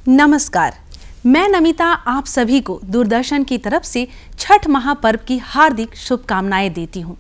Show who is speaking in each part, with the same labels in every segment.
Speaker 1: नमस्कार, मैं नमिता आप सभी को दूरदर्शन की तरफ से छठ महापर्व की हार्दिक शुभकामनाएं देती हूं।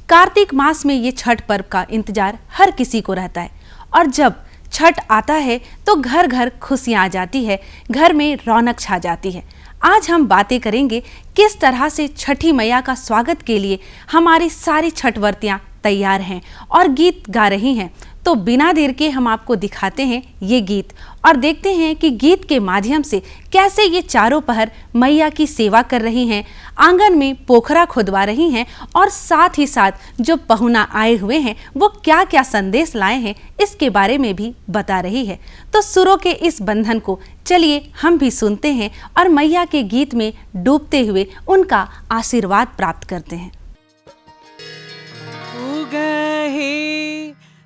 Speaker 1: कार्तिक मास में ये छठ पर्व का इंतजार हर किसी को रहता है और जब छठ आता है तो घर घर खुशियां आ जाती है, घर में रौनक छा जाती है। आज हम बातें करेंगे किस तरह से छठी मैया का स्वागत के लिए हमारी सारी छठवर्तियां तैयार हैं और गीत गा रही हैं। तो बिना देर के हम आपको दिखाते हैं ये गीत और देखते हैं कि गीत के माध्यम से कैसे ये चारों पहर मैया की सेवा कर रही हैं, आंगन में पोखरा खुदवा रही हैं और साथ ही साथ जो पहुना आए हुए हैं वो क्या क्या संदेश लाए हैं इसके बारे में भी बता रही है। तो सुरों के इस बंधन को चलिए हम भी सुनते हैं और मैया के गीत में डूबते हुए उनका आशीर्वाद प्राप्त करते हैं।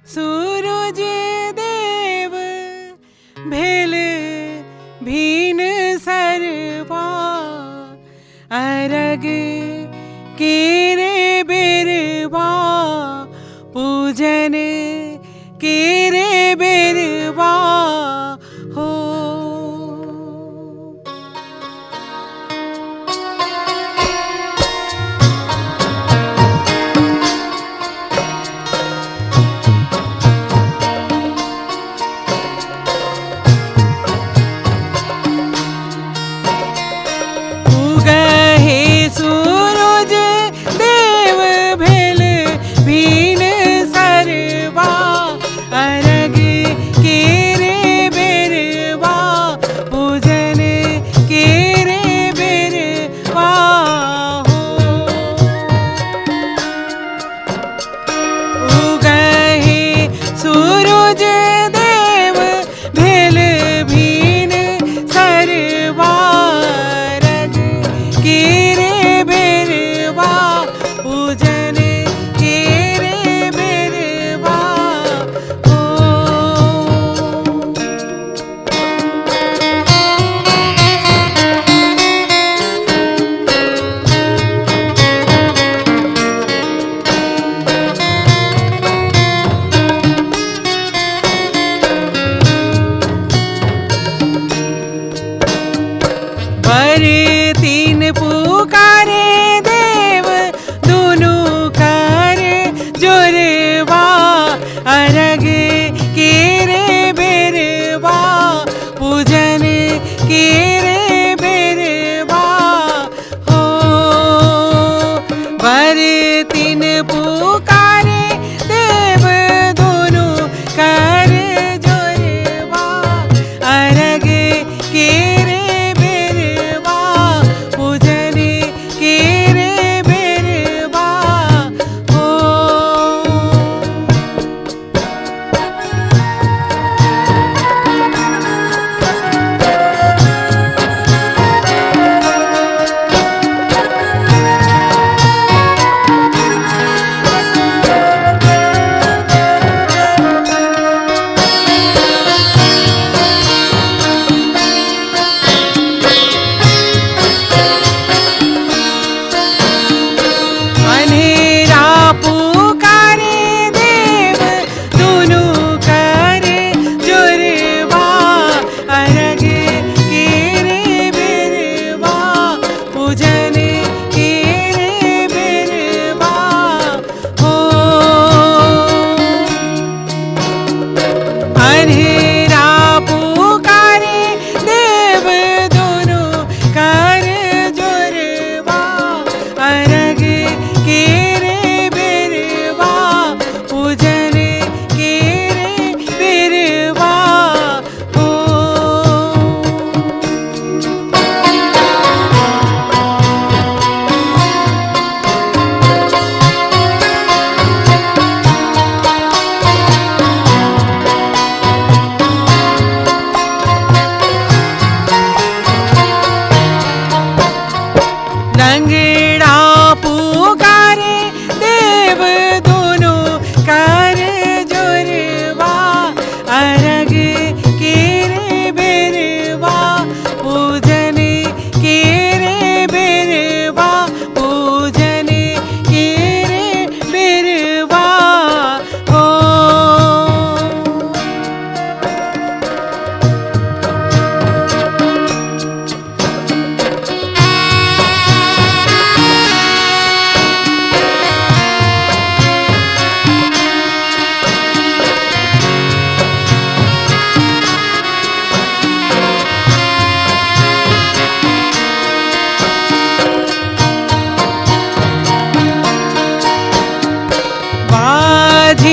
Speaker 2: सूरज देव भेल भीन सरवा अरग केरे बेरवा पूजन केरे बेरवा हो।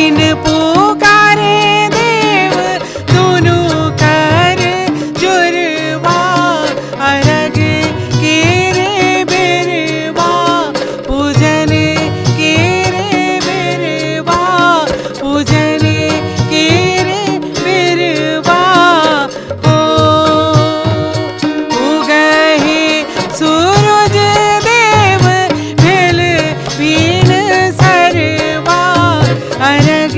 Speaker 2: बिन पुकारे देव दोनों कर जुरवा अरग के रे बेरवा पूजन के रे बेरवा पूजन के रे बेरवा हो उगहे सूरज देव भेल बीन सरवा अरग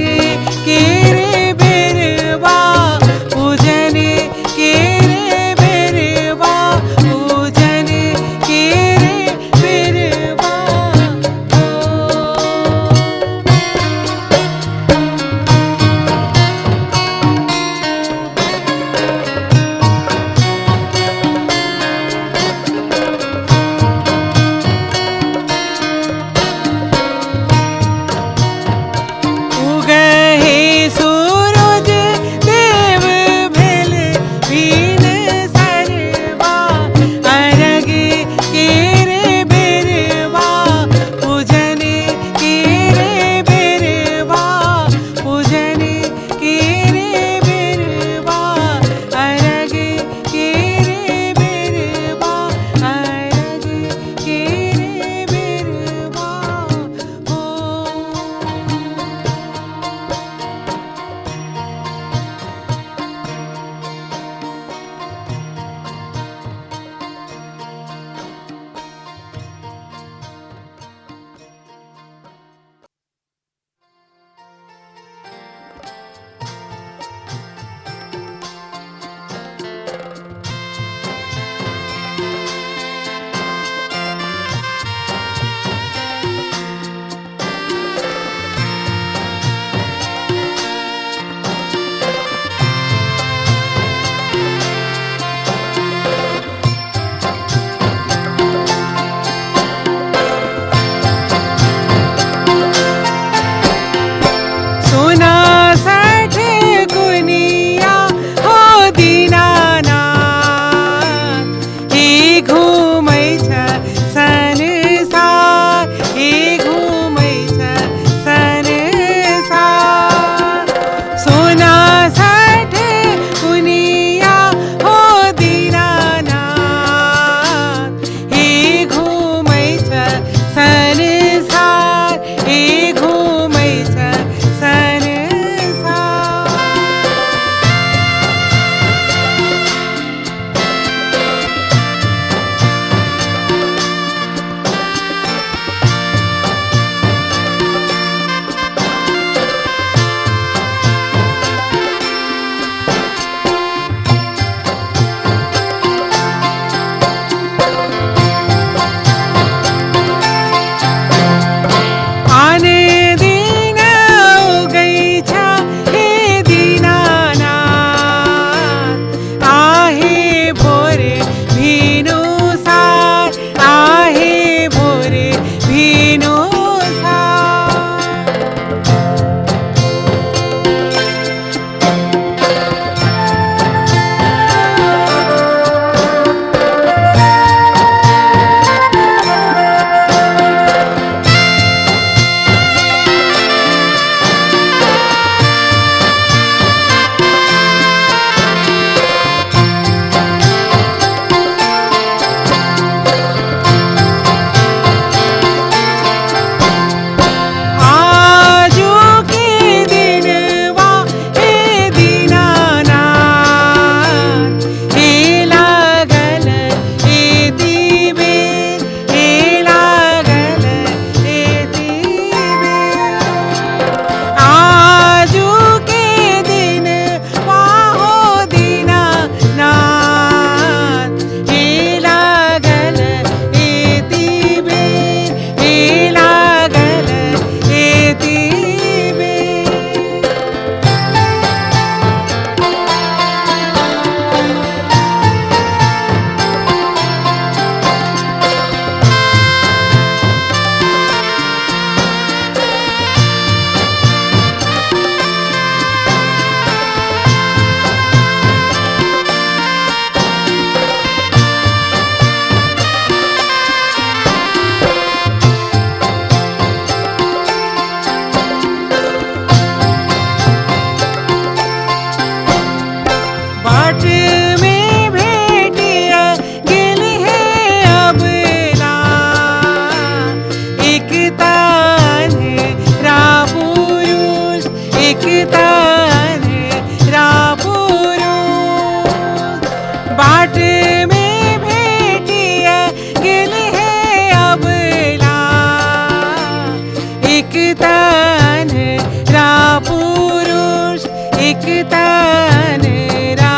Speaker 2: एक तनरा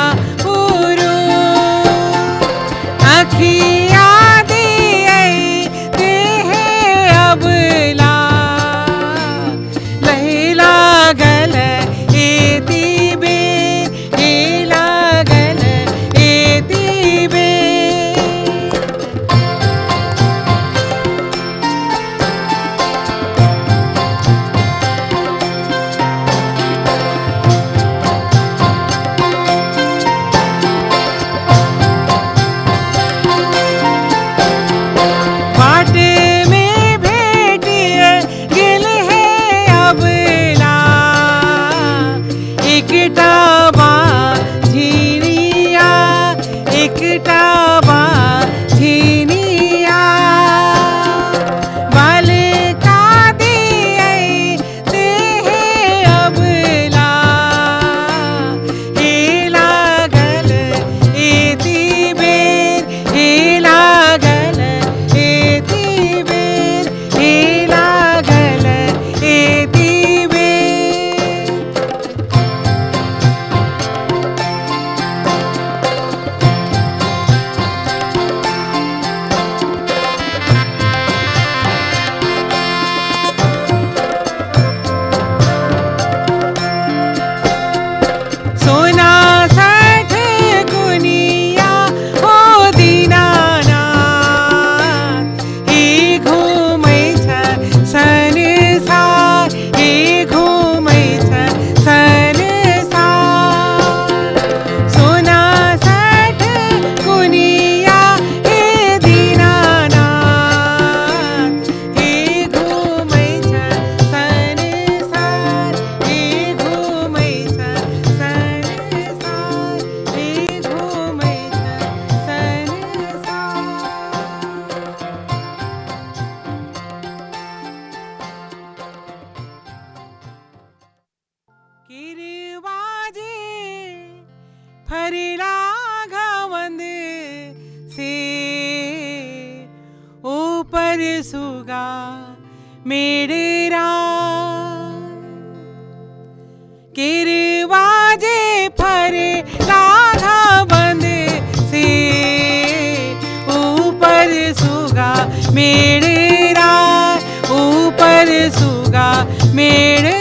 Speaker 2: उरू अखिया दिए देह अबला लहिला गल एती बे हेला गल एती बे बाट में भेटिए गिल है अबला एकटा बा झिनिया एकटा बा झिनिया बाल का दिए देह अबला हेला गल एती बेर हेला गल एती बेर हेला गल एती बेर सोना साठ गुनिया हो दीनानाथ हे घूमै छ संसार हे घूमै छ संसार सोना साठ गुनिया हे दीनानाथ हे घूमै छ संसार हे घूमै छ संसार हे घूमै छ संसार किरवाजे फरिला घवंद से ऊपर सुगा मेरा किरवाजे फरिला घवंद से ऊपर सुगा मेरा ऊपर सुगा मेरा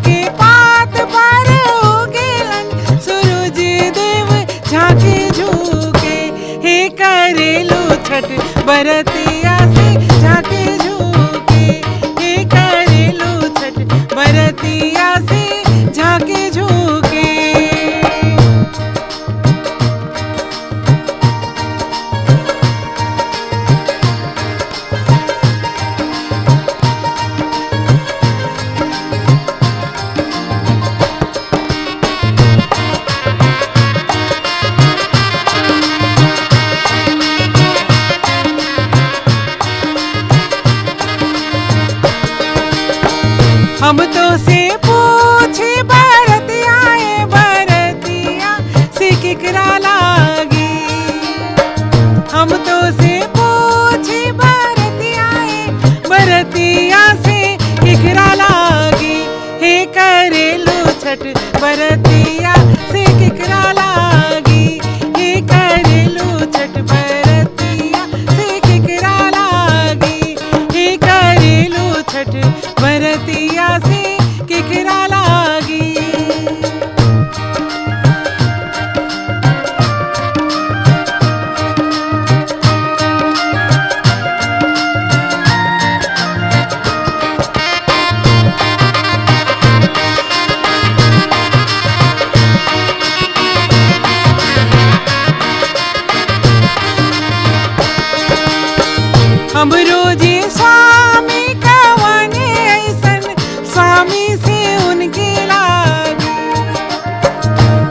Speaker 2: के पात पर उगेलन सूरज देव झांके झुके। हे करेलू छठ बरतिया से झांके झुके। हे करेलू छठ बरतिया से झांके झुके। हम तो से पूछे बरतिया बरतिया से केकरा लागी। हम तो से पूछे बरतिया बरतिया से केकरा लागी। हे करेलू छठ बरतिया से केकरा लागी। हे करेलू छठ बरतिया से केकरा लागी। हे करेलू छठ बरतिया से केकरा लागी। हम रोजे स्वामी कवने ऐसन स्वामी से उनके लागे।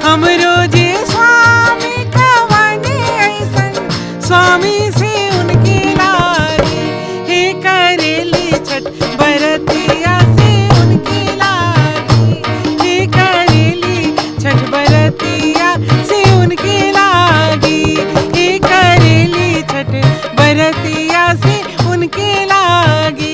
Speaker 2: हम रोजे स्वामी कवने ऐसन स्वामी से उनके लागे। हे करेली छठ बरतिया से उनके लागे। हे करेली छठ बरतिया से उनके लागी। हे करेली छठ बरतिया से उनके लागी।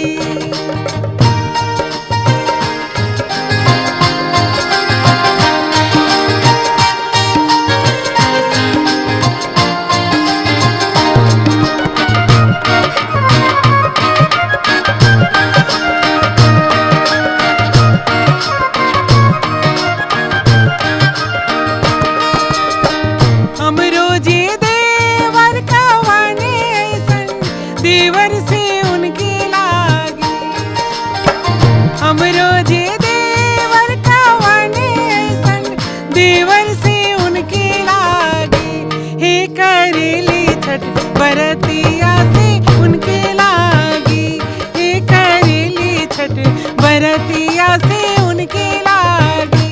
Speaker 2: हम रोजे देवर कवने ऐसन देवर से उनके लागे। हम रोजे देवर कवने ऐसन देवर से उनके लागे। हे करेली छठ बरतिया से उनके लागी। हे करेली छठ बरतिया से उनके लागी।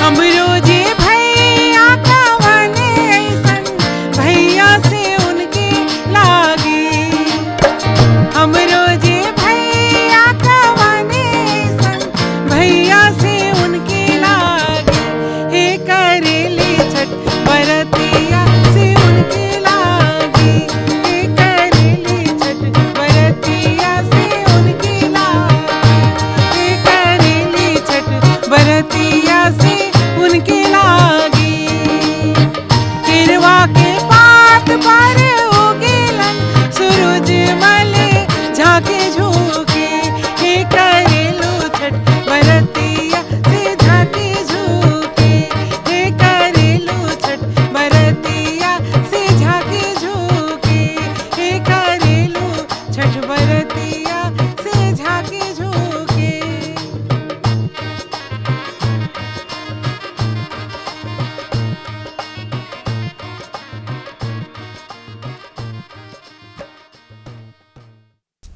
Speaker 2: हम रोजे भैया कवने ऐसन भैया से उनके लागी। हम रोजे भैया कवने ऐसन भैया से उनके लागी। हे करेली छठ बरतिया से उनके लागी। हे करेली छठ बरतिया से उनके लागी। हे करेली छठ बरतिया से उनके लागी। केरवा के पात पर उगेलन सूरज मल झांके झुके। हे करेलू छठ बरतिया से झांके झुके। हे करेलू छठ बरतिया से झांके झुके। हे करेलू छठ बरतिया से झांके झुके।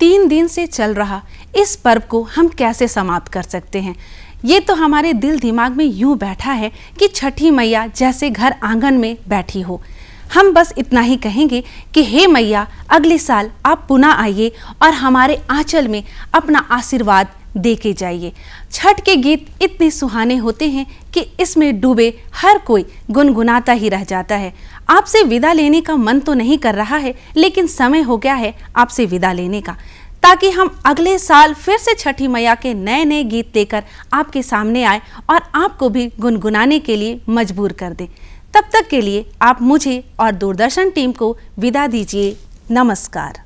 Speaker 1: तीन दिन से चल रहा इस पर्व को हम कैसे समाप्त कर सकते हैं? ये तो हमारे दिल दिमाग में यूं बैठा है कि छठी मैया जैसे घर आंगन में बैठी हो। हम बस इतना ही कहेंगे कि हे मैया, अगले साल आप पुनः आइए और हमारे आंचल में अपना आशीर्वाद दे के जाइए। छठ के गीत इतने सुहाने होते हैं कि इसमें डूबे हर कोई गुनगुनाता ही रह जाता है। आपसे विदा लेने का मन तो नहीं कर रहा है, लेकिन समय हो गया है आपसे विदा लेने का, ताकि हम अगले साल फिर से छठी मैया के नए नए गीत लेकर आपके सामने आए और आपको भी गुनगुनाने के लिए मजबूर कर दें। तब तक के लिए आप मुझे और दूरदर्शन टीम को विदा दीजिए। नमस्कार।